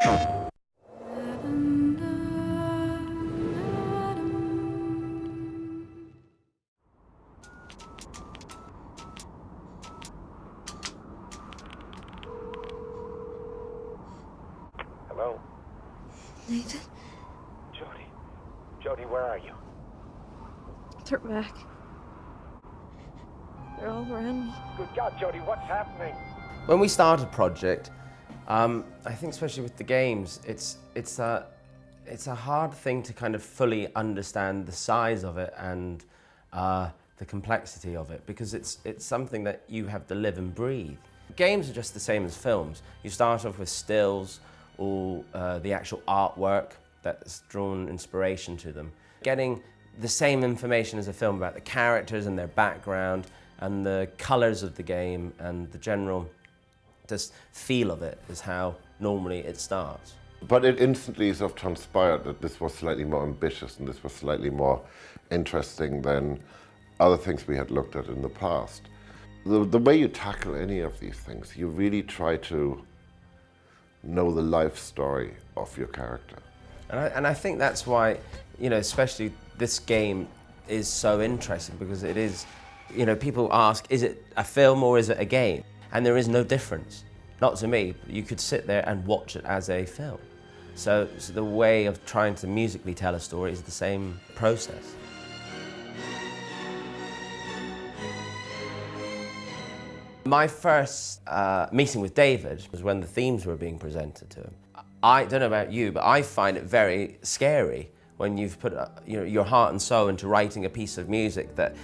Hello? Nathan? Jody. Jody, where are you? They're back. They're all around me. Good God, Jody, what's happening? When we started Project, I think especially with the games, it's a hard thing to kind of fully understand the size of it and the complexity of it, because it's something that you have to live and breathe. Games are just the same as films. You start off with stills or the actual artwork that's drawn inspiration to them. Getting the same information as a film about the characters and their background and the colours of the game and the general just feel of it is how normally it starts. But it instantly sort of transpired that this was slightly more ambitious and this was slightly more interesting than other things we had looked at in the past. The way you tackle any of these things, you really try to know the life story of your character. And I think that's why, you know, especially this game is so interesting, because it is, you know, people ask, is it a film or is it a game? And there is no difference. Not to me, but you could sit there and watch it as a film. So the way of trying to musically tell a story is the same process. My first meeting with David was when the themes were being presented to him. I don't know about you, but I find it very scary when you've put your heart and soul into writing a piece of music that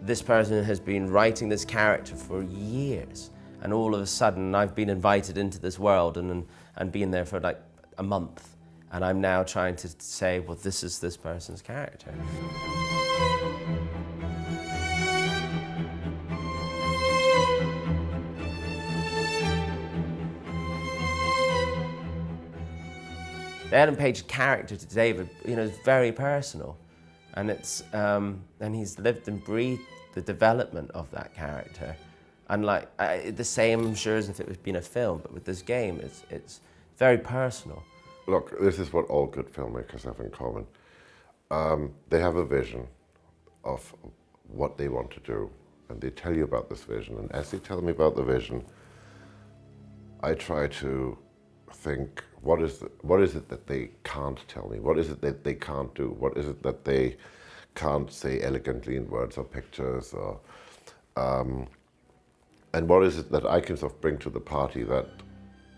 this person has been writing this character for years, and all of a sudden I've been invited into this world and been there for like a month, and I'm now trying to say, well, this is this person's character. The Ellen Page character to David, you know, is very personal, and it's and he's lived and breathed the development of that character, unlike the same, I'm sure, as if it had been a film. But with this game, it's very personal. Look, this is what all good filmmakers have in common. They have a vision of what they want to do, and they tell you about this vision. And as they tell me about the vision, I try to think, what is it that they can't tell me? What is it that they can't do? What is it that they can't say elegantly in words or pictures? Or, and what is it that I can sort of bring to the party that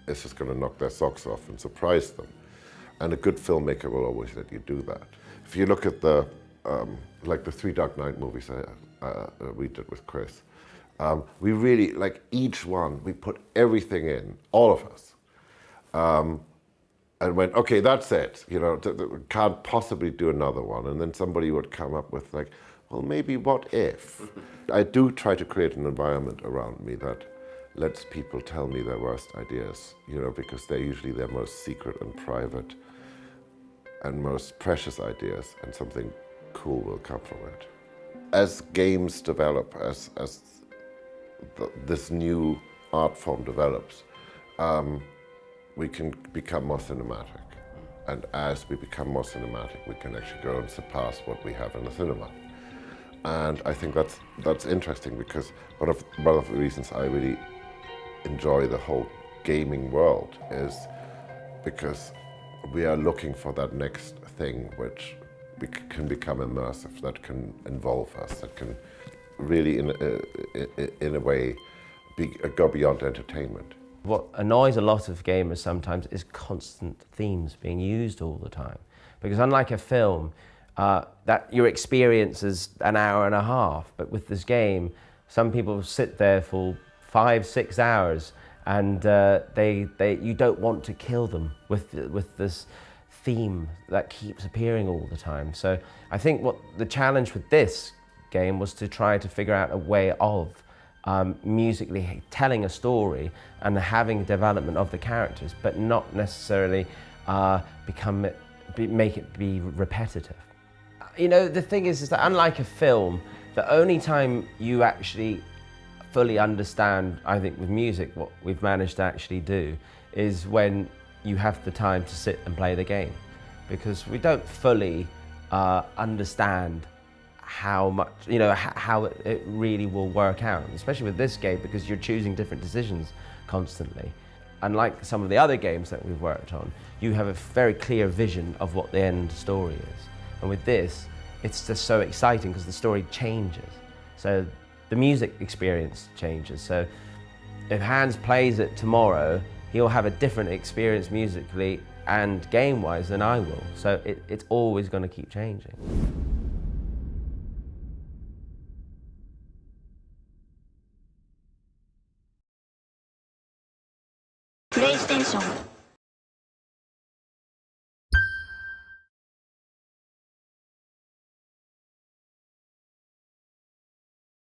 is just going to knock their socks off and surprise them? And a good filmmaker will always let you do that. If you look at the like the 3 Dark Knight movies we did with Chris, we really, like each one, we put everything in, all of us. And went, okay, that's it, you know, can't possibly do another one. And then somebody would come up with like, well, maybe what if? I do try to create an environment around me that lets people tell me their worst ideas, you know, because they're usually their most secret and private and most precious ideas, and something cool will come from it. As games develop, as this new art form develops, we can become more cinematic. And as we become more cinematic, we can actually go and surpass what we have in the cinema. And I think that's interesting, because one of the reasons I really enjoy the whole gaming world is because we are looking for that next thing which can become immersive, that can involve us, that can really, in a way, go beyond entertainment. What annoys a lot of gamers sometimes is constant themes being used all the time. Because unlike a film, that your experience is an hour and a half, but with this game, some people sit there for 5-6 hours, and you don't want to kill them with this theme that keeps appearing all the time. So I think what the challenge with this game was to try to figure out a way of musically telling a story and having development of the characters, but not necessarily make it be repetitive. You know, the thing is that unlike a film, the only time you actually fully understand, I think with music, what we've managed to actually do is when you have the time to sit and play the game, because we don't fully understand how much, how it really will work out, especially with this game, because you're choosing different decisions constantly. Unlike some of the other games that we've worked on, you have a very clear vision of what the end story is. And with this, it's just so exciting because the story changes. So the music experience changes. So if Hans plays it tomorrow, he'll have a different experience musically and game-wise than I will. So it's always going to keep changing. PlayStation